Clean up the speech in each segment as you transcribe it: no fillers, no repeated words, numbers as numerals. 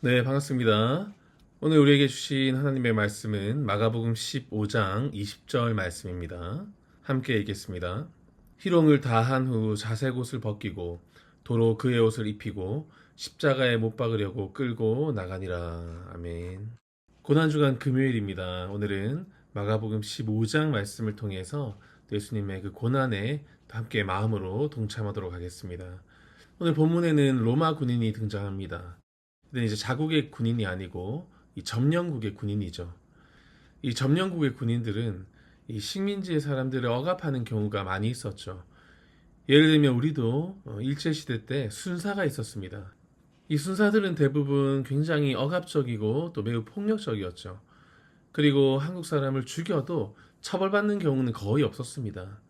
네, 반갑습니다. 오늘 우리에게 주신 하나님의 말씀은 마가복음 15장 20절 말씀입니다. 함께 읽겠습니다. 희롱을 다한 후 자색 옷을 벗기고 도로 그의 옷을 입히고 십자가에 못 박으려고 끌고 나가니라. 아멘. 고난주간 금요일입니다. 오늘은 마가복음 15장 말씀을 통해서 예수님의 그 고난에 함께 마음으로 동참하도록 하겠습니다. 오늘 본문에는 로마 군인이 등장합니다. 근데 이제 자국의 군인이 아니고 이 점령국의 군인이죠. 이 점령국의 군인들은 이 식민지의 사람들을 억압하는 경우가 많이 있었죠. 예를 들면 우리도 일제시대 때 순사가 있었습니다. 이 순사들은 대부분 굉장히 억압적이고 또 매우 폭력적이었죠. 그리고 한국 사람을 죽여도 처벌받는 경우는 거의 없었습니다.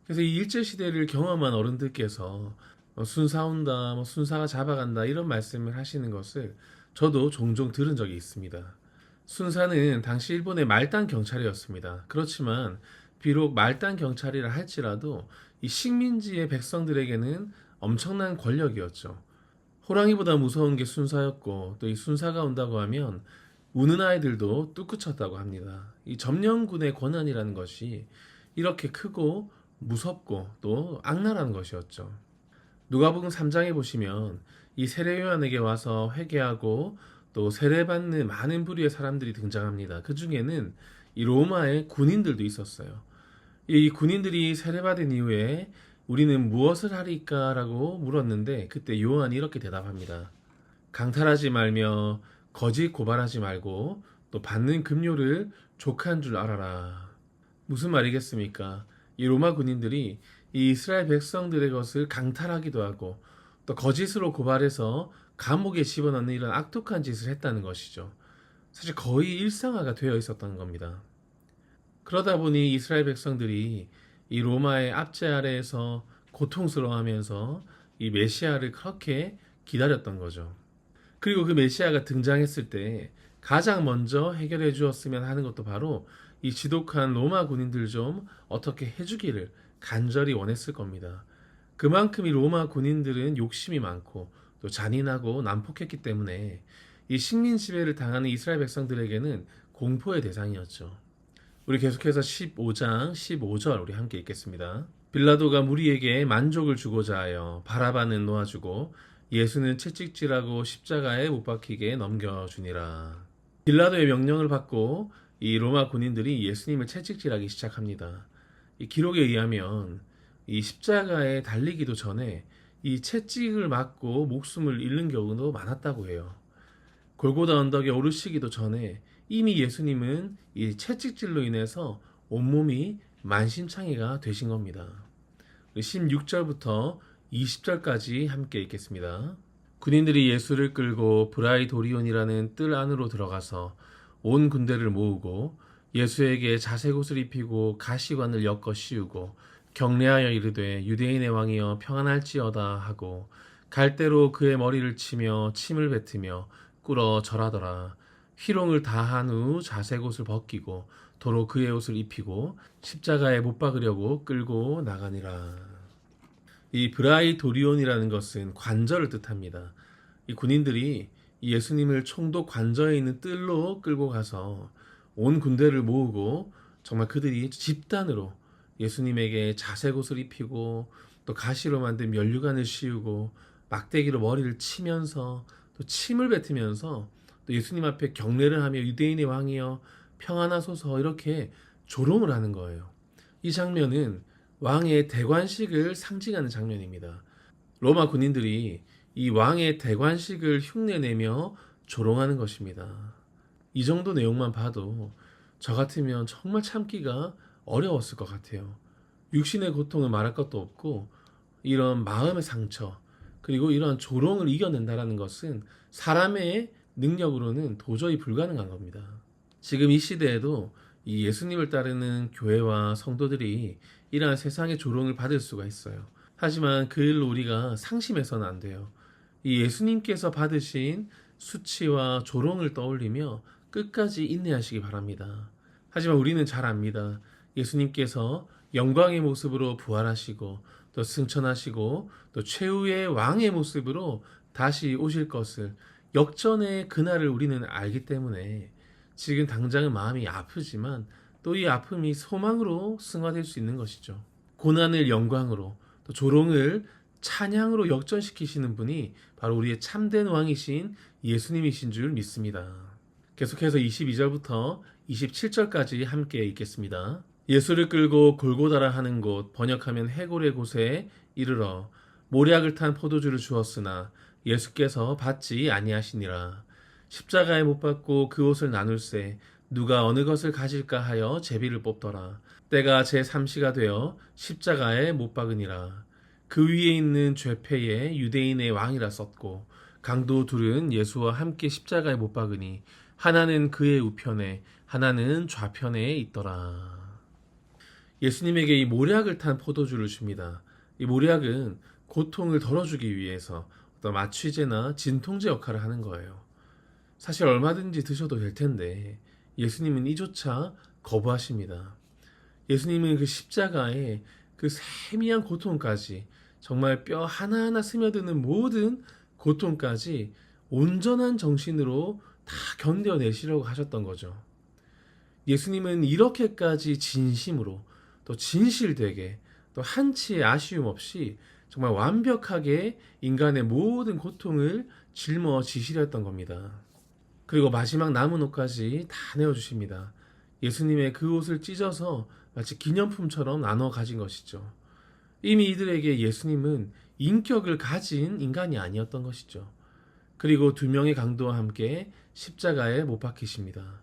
그래서 이 일제시대를 경험한 어른들께서 순사 온다, 순사가 잡아간다 이런 말씀을 하시는 것을 저도 종종 들은 적이 있습니다. 순사는 당시 일본의 말단 경찰이었습니다. 그렇지만 비록 말단 경찰이라 할지라도 이 식민지의 백성들에게는 엄청난 권력이었죠. 호랑이보다 무서운 게 순사였고 또 이 순사가 온다고 하면 우는 아이들도 뚝그쳤다고 합니다. 이 점령군의 권한이라는 것이 이렇게 크고 무섭고 또 악랄한 것이었죠. 누가복음 3장에 보시면 이 세례 요한에게 와서 회개하고 또 세례받는 많은 부류의 사람들이 등장합니다. 그 중에는 이 로마의 군인들도 있었어요. 이 군인들이 세례받은 이후에 우리는 무엇을 하리까라고 물었는데 그때 요한이 이렇게 대답합니다. 강탈하지 말며 거짓 고발하지 말고 또 받는 급료를 족한 줄 알아라. 무슨 말이겠습니까? 이 로마 군인들이 이 이스라엘 백성들의 것을 강탈하기도 하고 또 거짓으로 고발해서 감옥에 집어넣는 이런 악독한 짓을 했다는 것이죠. 사실 거의 일상화가 되어 있었던 겁니다. 그러다 보니 이스라엘 백성들이 이 로마의 압제 아래에서 고통스러워하면서 이 메시아를 그렇게 기다렸던 거죠. 그리고 그 메시아가 등장했을 때 가장 먼저 해결해 주었으면 하는 것도 바로 이 지독한 로마 군인들 좀 어떻게 해주기를 간절히 원했을 겁니다. 그만큼 이 로마 군인들은 욕심이 많고 또 잔인하고 난폭했기 때문에 이 식민 지배를 당하는 이스라엘 백성들에게는 공포의 대상이었죠. 우리 계속해서 15장 15절 우리 함께 읽겠습니다. 빌라도가 무리에게 만족을 주고자 하여 바라바는 놓아주고 예수는 채찍질하고 십자가에 못 박히게 넘겨주니라. 빌라도의 명령을 받고 이 로마 군인들이 예수님을 채찍질하기 시작합니다. 이 기록에 의하면 이 십자가에 달리기도 전에 이 채찍을 맞고 목숨을 잃는 경우도 많았다고 해요. 골고다 언덕에 오르시기도 전에 이미 예수님은 이 채찍질로 인해서 온몸이 만신창이가 되신 겁니다. 16절부터 20절까지 함께 읽겠습니다. 군인들이 예수를 끌고 브라이도리온이라는 뜰 안으로 들어가서 온 군대를 모으고 예수에게 자색 옷을 입히고 가시관을 엮어 씌우고 경례하여 이르되 유대인의 왕이여 평안할지어다 하고 갈대로 그의 머리를 치며 침을 뱉으며 꿇어 절하더라. 희롱을 다한 후 자색 옷을 벗기고 도로 그의 옷을 입히고 십자가에 못 박으려고 끌고 나가니라. 이 브라이도리온이라는 것은 관절을 뜻합니다. 이 군인들이 예수님을 총독 관저에 있는 뜰로 끌고 가서 온 군대를 모으고 정말 그들이 집단으로 예수님에게 자색 옷을 입히고 또 가시로 만든 면류관을 씌우고 막대기로 머리를 치면서 또 침을 뱉으면서 또 예수님 앞에 경례를 하며 유대인의 왕이여 평안하소서 이렇게 조롱을 하는 거예요. 이 장면은 왕의 대관식을 상징하는 장면입니다. 로마 군인들이 이 왕의 대관식을 흉내내며 조롱하는 것입니다. 이 정도 내용만 봐도 저 같으면 정말 참기가 어려웠을 것 같아요. 육신의 고통은 말할 것도 없고 이런 마음의 상처 그리고 이런 조롱을 이겨낸다는 것은 사람의 능력으로는 도저히 불가능한 겁니다. 지금 이 시대에도 이 예수님을 따르는 교회와 성도들이 이러한 세상의 조롱을 받을 수가 있어요. 하지만 그 일로 우리가 상심해서는 안 돼요. 이 예수님께서 받으신 수치와 조롱을 떠올리며 끝까지 인내하시기 바랍니다. 하지만 우리는 잘 압니다. 예수님께서 영광의 모습으로 부활하시고 또 승천하시고 또 최후의 왕의 모습으로 다시 오실 것을 역전의 그날을 우리는 알기 때문에 지금 당장은 마음이 아프지만 또 이 아픔이 소망으로 승화될 수 있는 것이죠. 고난을 영광으로, 또 조롱을 찬양으로 역전시키시는 분이 바로 우리의 참된 왕이신 예수님이신 줄 믿습니다. 계속해서 22절부터 27절까지 함께 읽겠습니다. 예수를 끌고 골고다라 하는 곳, 번역하면 해골의 곳에 이르러 모략을 탄 포도주를 주었으나 예수께서 받지 아니하시니라. 십자가에 못 박고 그 옷을 나눌세 누가 어느 것을 가질까 하여 제비를 뽑더라. 때가 제3시가 되어 십자가에 못 박으니라. 그 위에 있는 죄패에 유대인의 왕이라 썼고 강도 둘은 예수와 함께 십자가에 못 박으니 하나는 그의 우편에 하나는 좌편에 있더라. 예수님에게 이 모략을 탄 포도주를 줍니다. 이 모략은 고통을 덜어주기 위해서 어떤 마취제나 진통제 역할을 하는 거예요. 사실 얼마든지 드셔도 될 텐데 예수님은 이조차 거부하십니다. 예수님은 그 십자가에 그 세미한 고통까지, 정말 뼈 하나하나 스며드는 모든 고통까지 온전한 정신으로 다 견뎌내시려고 하셨던 거죠. 예수님은 이렇게까지 진심으로, 또 진실되게, 또 한치의 아쉬움 없이 정말 완벽하게 인간의 모든 고통을 짊어지시려 했던 겁니다. 그리고 마지막 남은 옷까지 다 내어주십니다. 예수님의 그 옷을 찢어서 마치 기념품처럼 나눠 가진 것이죠. 이미 이들에게 예수님은 인격을 가진 인간이 아니었던 것이죠. 그리고 두 명의 강도와 함께 십자가에 못 박히십니다.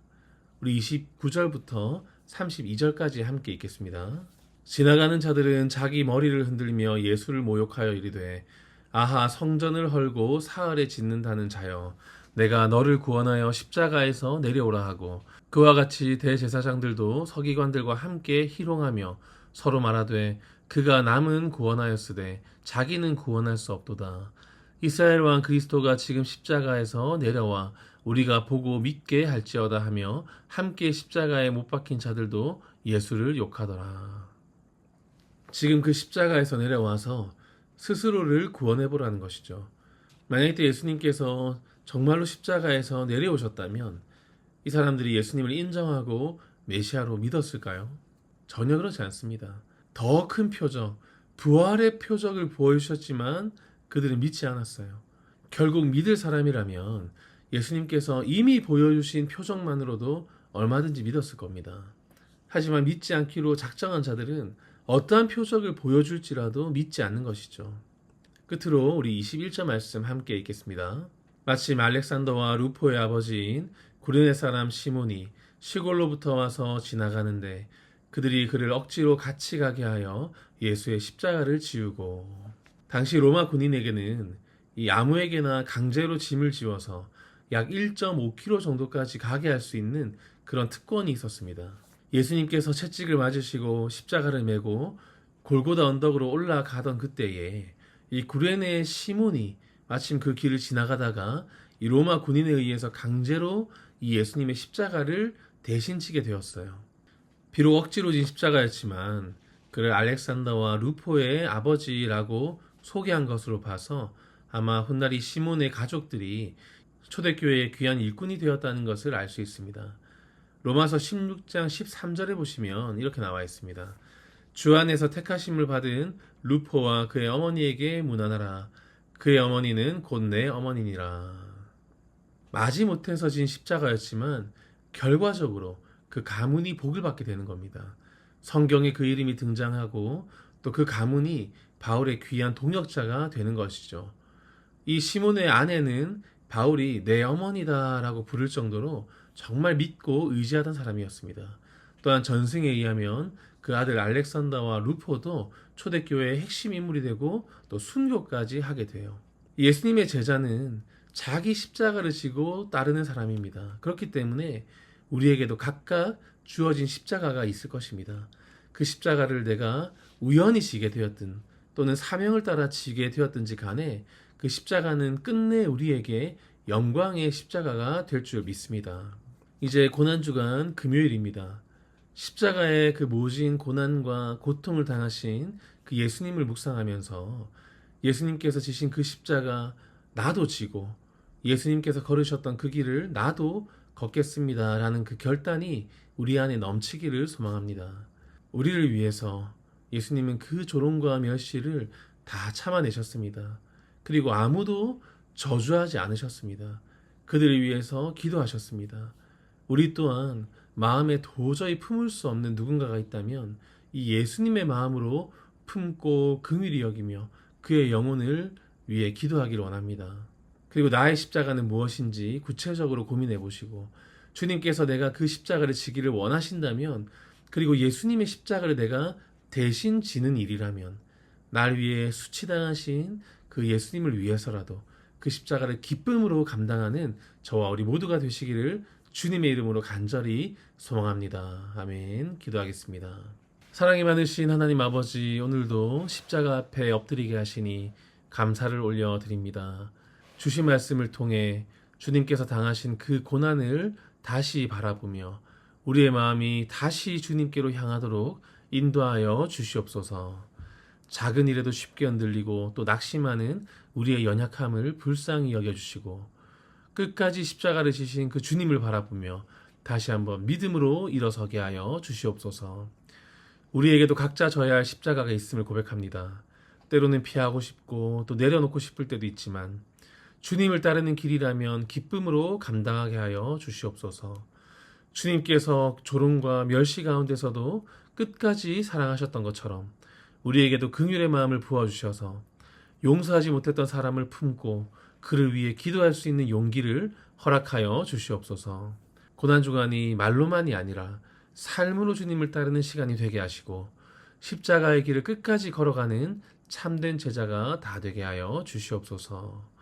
우리 29절부터 32절까지 함께 읽겠습니다. 지나가는 자들은 자기 머리를 흔들며 예수를 모욕하여 이르되 아하 성전을 헐고 사흘에 짓는다는 자여 내가 너를 구원하여 십자가에서 내려오라 하고 그와 같이 대제사장들도 서기관들과 함께 희롱하며 서로 말하되 그가 남은 구원하였으되 자기는 구원할 수 없도다. 이스라엘 왕 그리스도가 지금 십자가에서 내려와 우리가 보고 믿게 할지어다 하며 함께 십자가에 못 박힌 자들도 예수를 욕하더라. 지금 그 십자가에서 내려와서 스스로를 구원해보라는 것이죠. 만약에 예수님께서 정말로 십자가에서 내려오셨다면 이 사람들이 예수님을 인정하고 메시아로 믿었을까요? 전혀 그렇지 않습니다. 더 큰 표적, 부활의 표적을 보여주셨지만 그들은 믿지 않았어요. 결국 믿을 사람이라면 예수님께서 이미 보여주신 표적만으로도 얼마든지 믿었을 겁니다. 하지만 믿지 않기로 작정한 자들은 어떠한 표적을 보여줄지라도 믿지 않는 것이죠. 끝으로 우리 21절 말씀 함께 읽겠습니다. 마침 알렉산더와 루포의 아버지인 구레네 사람 시몬이 시골로부터 와서 지나가는데 그들이 그를 억지로 같이 가게 하여 예수의 십자가를 지우고, 당시 로마 군인에게는 이 아무에게나 강제로 짐을 지워서 약 1.5km 정도까지 가게 할 수 있는 그런 특권이 있었습니다. 예수님께서 채찍을 맞으시고 십자가를 메고 골고다 언덕으로 올라가던 그때에 이 구레네 시몬이 마침 그 길을 지나가다가 이 로마 군인에 의해서 강제로 이 예수님의 십자가를 대신 지게 되었어요. 비록 억지로 진 십자가였지만 그를 알렉산더와 루포의 아버지라고 소개한 것으로 봐서 아마 훗날 이 시몬의 가족들이 초대교회의 귀한 일꾼이 되었다는 것을 알 수 있습니다. 로마서 16장 13절에 보시면 이렇게 나와 있습니다. 주 안에서 택하심을 받은 루포와 그의 어머니에게 문안하라. 그의 어머니는 곧 내 어머니니라. 마지못해서 진 십자가였지만 결과적으로 그 가문이 복을 받게 되는 겁니다. 성경에 그 이름이 등장하고 또 그 가문이 바울의 귀한 동역자가 되는 것이죠. 이 시몬의 아내는 바울이 내 어머니다라고 부를 정도로 정말 믿고 의지하던 사람이었습니다. 또한 전승에 의하면 그 아들 알렉산더와 루포도 초대교회의 핵심 인물이 되고 또 순교까지 하게 돼요. 예수님의 제자는 자기 십자가를 지고 따르는 사람입니다. 그렇기 때문에 우리에게도 각각 주어진 십자가가 있을 것입니다. 그 십자가를 내가 우연히 지게 되었든 또는 사명을 따라 지게 되었든지 간에 그 십자가는 끝내 우리에게 영광의 십자가가 될 줄 믿습니다. 이제 고난주간 금요일입니다. 십자가의 그 모진 고난과 고통을 당하신 그 예수님을 묵상하면서 예수님께서 지신 그 십자가 나도 지고 예수님께서 걸으셨던 그 길을 나도 걷겠습니다 라는 그 결단이 우리 안에 넘치기를 소망합니다. 우리를 위해서 예수님은 그 조롱과 멸시를 다 참아내셨습니다. 그리고 아무도 저주하지 않으셨습니다. 그들을 위해서 기도하셨습니다. 우리 또한 마음에 도저히 품을 수 없는 누군가가 있다면 이 예수님의 마음으로 품고 긍휼히 여기며 그의 영혼을 위해 기도하기를 원합니다. 그리고 나의 십자가는 무엇인지 구체적으로 고민해 보시고 주님께서 내가 그 십자가를 지기를 원하신다면 그리고 예수님의 십자가를 내가 대신 지는 일이라면 날 위해 수치당하신 그 예수님을 위해서라도 그 십자가를 기쁨으로 감당하는 저와 우리 모두가 되시기를 주님의 이름으로 간절히 소망합니다. 아멘. 기도하겠습니다. 사랑이 많으신 하나님 아버지, 오늘도 십자가 앞에 엎드리게 하시니 감사를 올려드립니다. 주신 말씀을 통해 주님께서 당하신 그 고난을 다시 바라보며 우리의 마음이 다시 주님께로 향하도록 인도하여 주시옵소서. 작은 일에도 쉽게 흔들리고 또 낙심하는 우리의 연약함을 불쌍히 여겨주시고 끝까지 십자가를 지신 그 주님을 바라보며 다시 한번 믿음으로 일어서게 하여 주시옵소서. 우리에게도 각자 져야 할 십자가가 있음을 고백합니다. 때로는 피하고 싶고 또 내려놓고 싶을 때도 있지만 주님을 따르는 길이라면 기쁨으로 감당하게 하여 주시옵소서. 주님께서 조롱과 멸시 가운데서도 끝까지 사랑하셨던 것처럼 우리에게도 긍휼의 마음을 부어주셔서 용서하지 못했던 사람을 품고 그를 위해 기도할 수 있는 용기를 허락하여 주시옵소서. 고난주간이 말로만이 아니라 삶으로 주님을 따르는 시간이 되게 하시고 십자가의 길을 끝까지 걸어가는 참된 제자가 다 되게 하여 주시옵소서.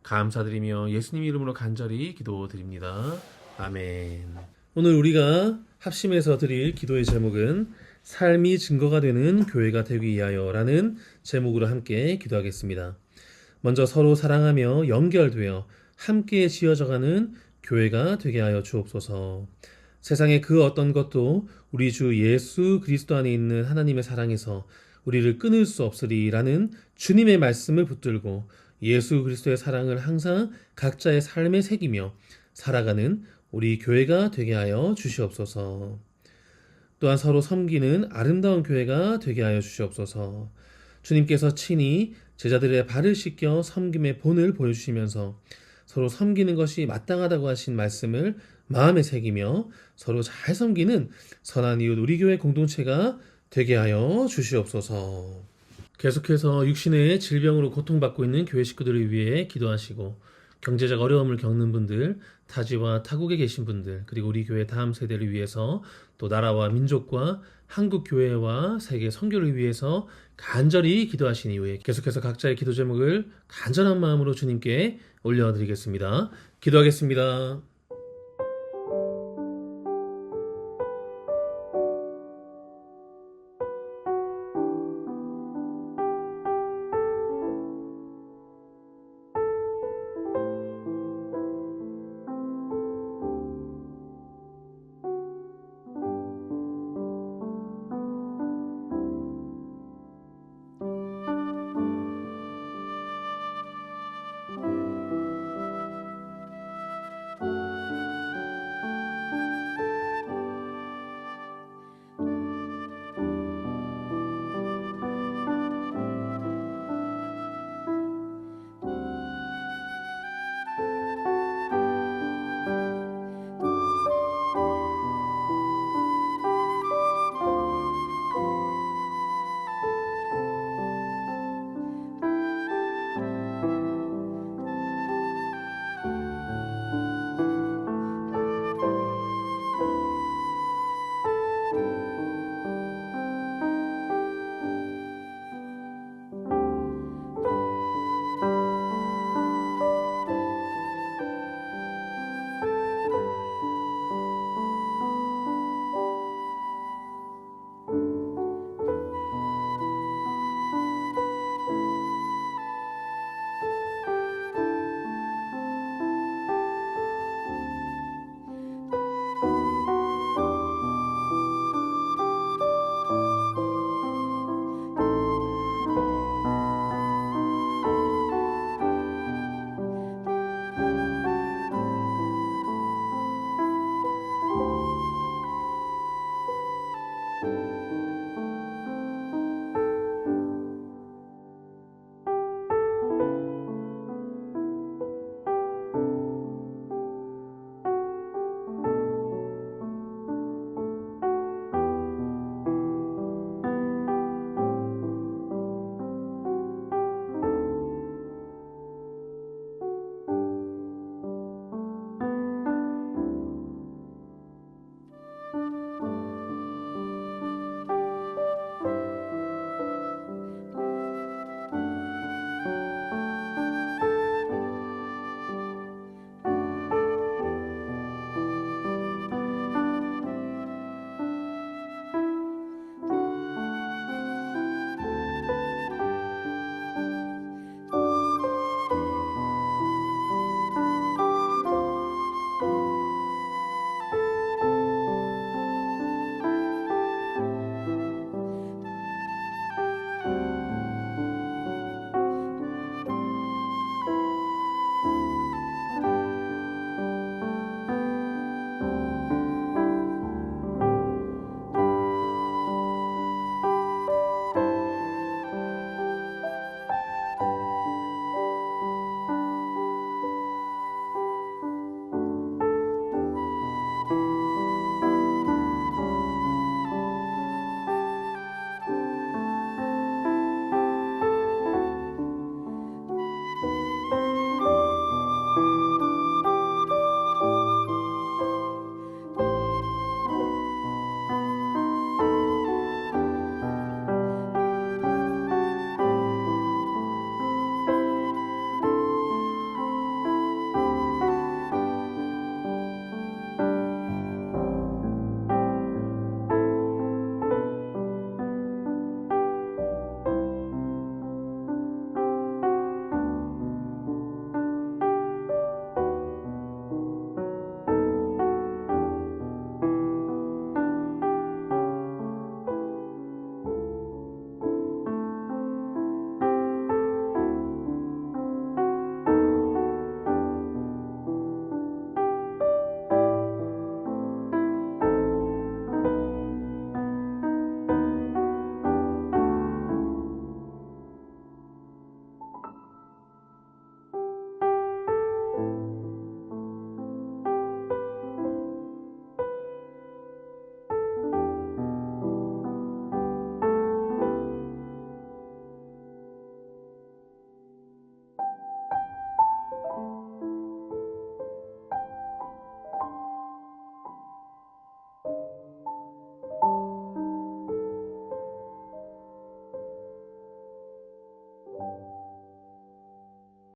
감사드리며 예수님 이름으로 간절히 기도드립니다. 아멘. 오늘 우리가 합심해서 드릴 기도의 제목은 삶이 증거가 되는 교회가 되기 위하여라는 제목으로 함께 기도하겠습니다. 먼저 서로 사랑하며 연결되어 함께 지어져가는 교회가 되게 하여 주옵소서. 세상의 그 어떤 것도 우리 주 예수 그리스도 안에 있는 하나님의 사랑에서 우리를 끊을 수 없으리라는 주님의 말씀을 붙들고 예수 그리스도의 사랑을 항상 각자의 삶에 새기며 살아가는 우리 교회가 되게 하여 주시옵소서. 또한 서로 섬기는 아름다운 교회가 되게 하여 주시옵소서. 주님께서 친히 제자들의 발을 씻겨 섬김의 본을 보여주시면서 서로 섬기는 것이 마땅하다고 하신 말씀을 마음에 새기며 서로 잘 섬기는 선한 이웃 우리 교회 공동체가 되게 하여 주시옵소서. 계속해서 육신의 질병으로 고통받고 있는 교회 식구들을 위해 기도하시고 경제적 어려움을 겪는 분들, 타지와 타국에 계신 분들, 그리고 우리 교회 다음 세대를 위해서 또 나라와 민족과 한국 교회와 세계 선교를 위해서 간절히 기도하신 이후에 계속해서 각자의 기도 제목을 간절한 마음으로 주님께 올려드리겠습니다. 기도하겠습니다.